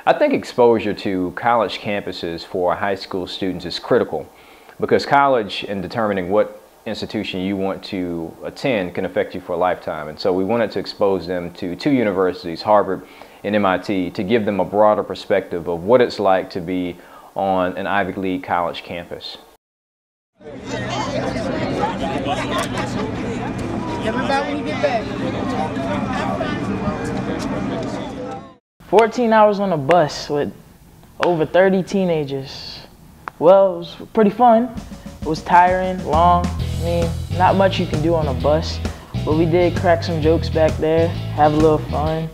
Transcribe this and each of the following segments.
I think exposure to college campuses for high school students is critical because college, in determining what institution you want to attend, can affect you for a lifetime. And so we wanted to expose them to two universities, Harvard and MIT, to give them a broader perspective of what it's like to be on an Ivy League college campus. Everybody when you get back. 14 hours on a bus with over 30 teenagers. Well, it was pretty fun. It was tiring, long. I mean, not much you can do on a bus, but we did crack some jokes back there, have a little fun.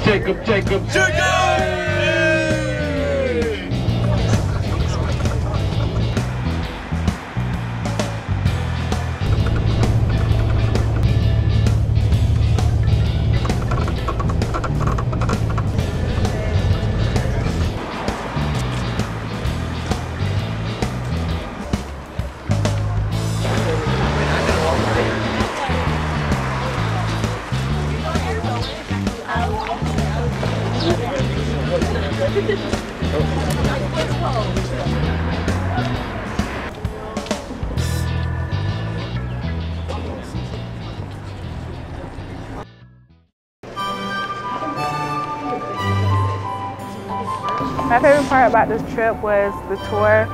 Jacob! My favorite part about this trip was the tour.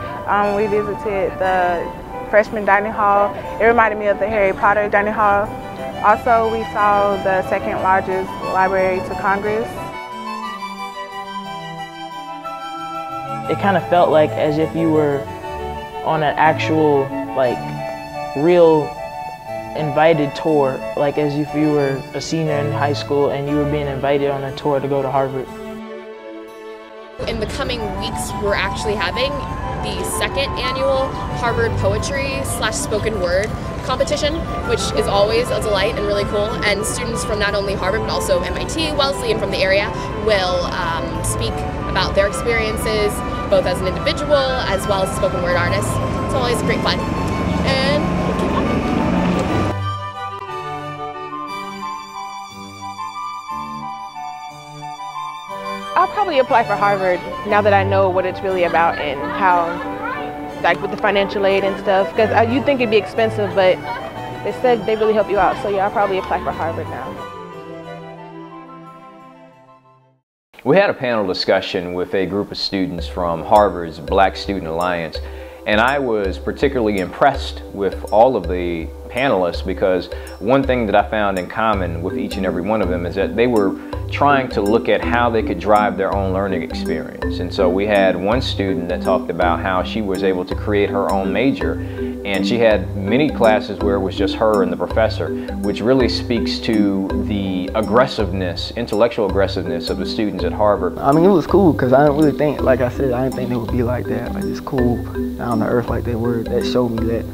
We visited the freshman dining hall. It reminded me of the Harry Potter dining hall. Also, we saw the second largest library to Congress. It kind of felt like as if you were on an actual, like, real invited tour, like as if you were a senior in high school and you were being invited on a tour to go to Harvard. In the coming weeks, we're actually having the second annual Harvard Poetry / Spoken Word competition, which is always a delight and really cool. And students from not only Harvard, but also MIT, Wellesley, and from the area will speak about their experiences, both as an individual as well as a spoken word artist. It's always great fun. And we'll keep on. I'll probably apply for Harvard now that I know what it's really about and how, like with the financial aid and stuff, because you'd think it'd be expensive, but they said they really help you out. So yeah, I'll probably apply for Harvard now. We had a panel discussion with a group of students from Harvard's Black Student Alliance, and I was particularly impressed with all of the panelists because one thing that I found in common with each and every one of them is that they were trying to look at how they could drive their own learning experience. And so we had one student that talked about how she was able to create her own major, and she had many classes where it was just her and the professor, which really speaks to the aggressiveness, intellectual aggressiveness of the students at Harvard. I mean, it was cool because I didn't really think, like I said, I didn't think they would be like that, like just cool, down to earth like they were. That showed me that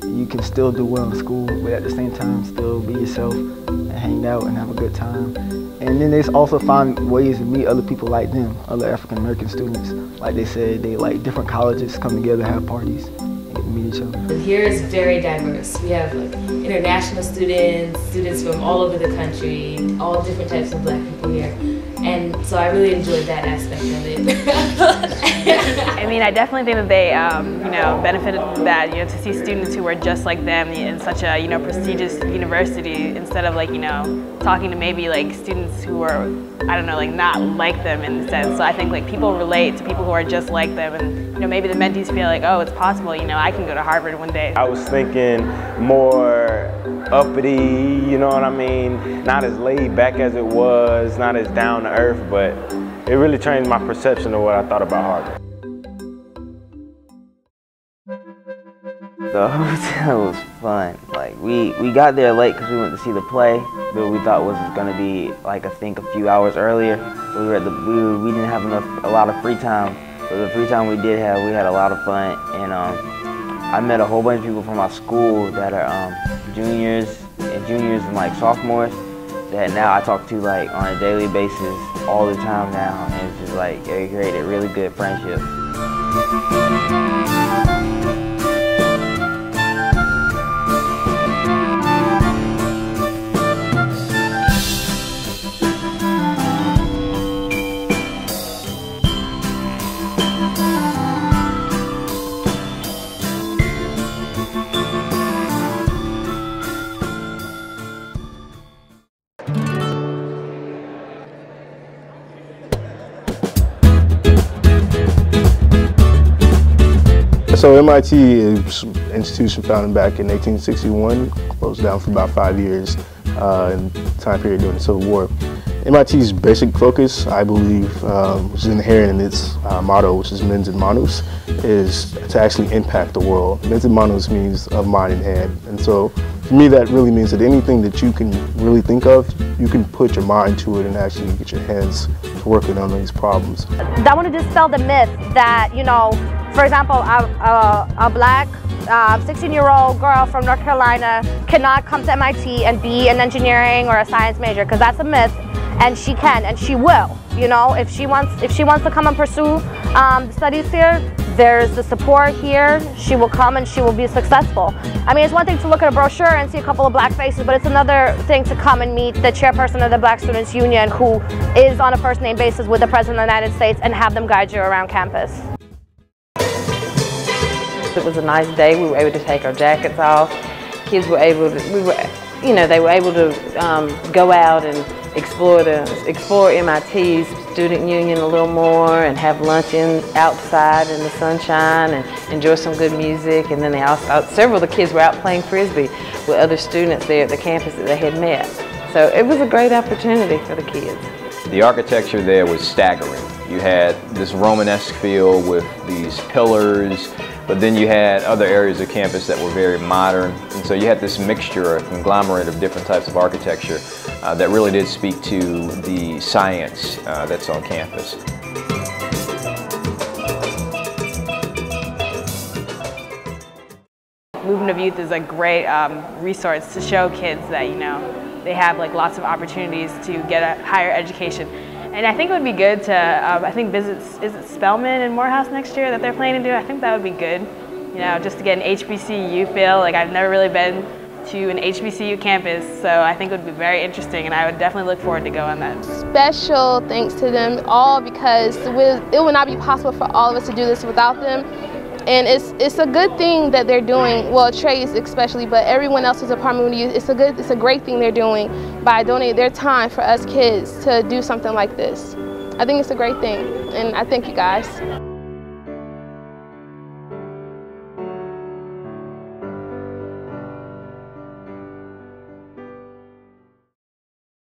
you can still do well in school, but at the same time still be yourself and hang out and have a good time. And then they also find ways to meet other people like them, other African American students. Like they said, they like different colleges come together, have parties, and get to meet each other. Here is very diverse. We have like international students, students from all over the country, all different types of Black people here. And so I really enjoyed that aspect of it. I mean, I definitely think that they, benefited from that, to see students who were just like them in such a, prestigious university instead of talking to maybe students who are, not like them in the sense. So I think people relate to people who are just like them, and maybe the mentees feel like, oh, it's possible, I can go to Harvard one day. I was thinking more uppity, you know what I mean? Not as laid back as it was, not as down to earth, but it really changed my perception of what I thought about Harvard. The hotel was fun. We got there late because we went to see the play, but we thought was going to be I think a few hours earlier. We were we didn't have a lot of free time. So the free time we did have, we had a lot of fun, and I met a whole bunch of people from my school that are juniors and sophomores that now I talk to on a daily basis all the time now, and it's just it created really good friendships. So MIT is an institution founded back in 1861, closed down for about 5 years in the time period during the Civil War. MIT's basic focus, I believe, which is inherent in its motto, which is mens in manus, is to actually impact the world. Mens in manus means of mind in hand. And so for me, that really means that anything that you can really think of, you can put your mind to it and actually get your hands to working on these problems. I want to dispel the myth that, you know, for example, a black 16-year-old girl from North Carolina cannot come to MIT and be an engineering or a science major, because that's a myth. And she can, and she will. You know, if she wants to come and pursue studies here, there's the support here. She will come and she will be successful. I mean, it's one thing to look at a brochure and see a couple of black faces, but it's another thing to come and meet the chairperson of the Black Students Union, who is on a first-name basis with the President of the United States, and have them guide you around campus. It was a nice day. We were able to take our jackets off. Kids were able to, they were able to go out and explore MIT's student union a little more, and have lunch outside in the sunshine and enjoy some good music. And then they also, several of the kids were out playing Frisbee with other students there at the campus that they had met. So it was a great opportunity for the kids. The architecture there was staggering. You had this Romanesque feel with these pillars, but then you had other areas of campus that were very modern. And so you had this mixture, a conglomerate of different types of architecture that really did speak to the science that's on campus. Movement of Youth is a great resource to show kids that, they have like lots of opportunities to get a higher education. And I think it would be good to, visit, is it Spelman and Morehouse next year that they're planning to do? I think that would be good, just to get an HBCU feel. Like, I've never really been to an HBCU campus, so I think it would be very interesting, and I would definitely look forward to go on that. Special thanks to them all, because it would not be possible for all of us to do this without them. And it's a good thing that they're doing, well, Trey's especially, but everyone else who's a part of Movement of Youth, it's a great thing they're doing by donating their time for us kids to do something like this. I think it's a great thing, and I thank you guys.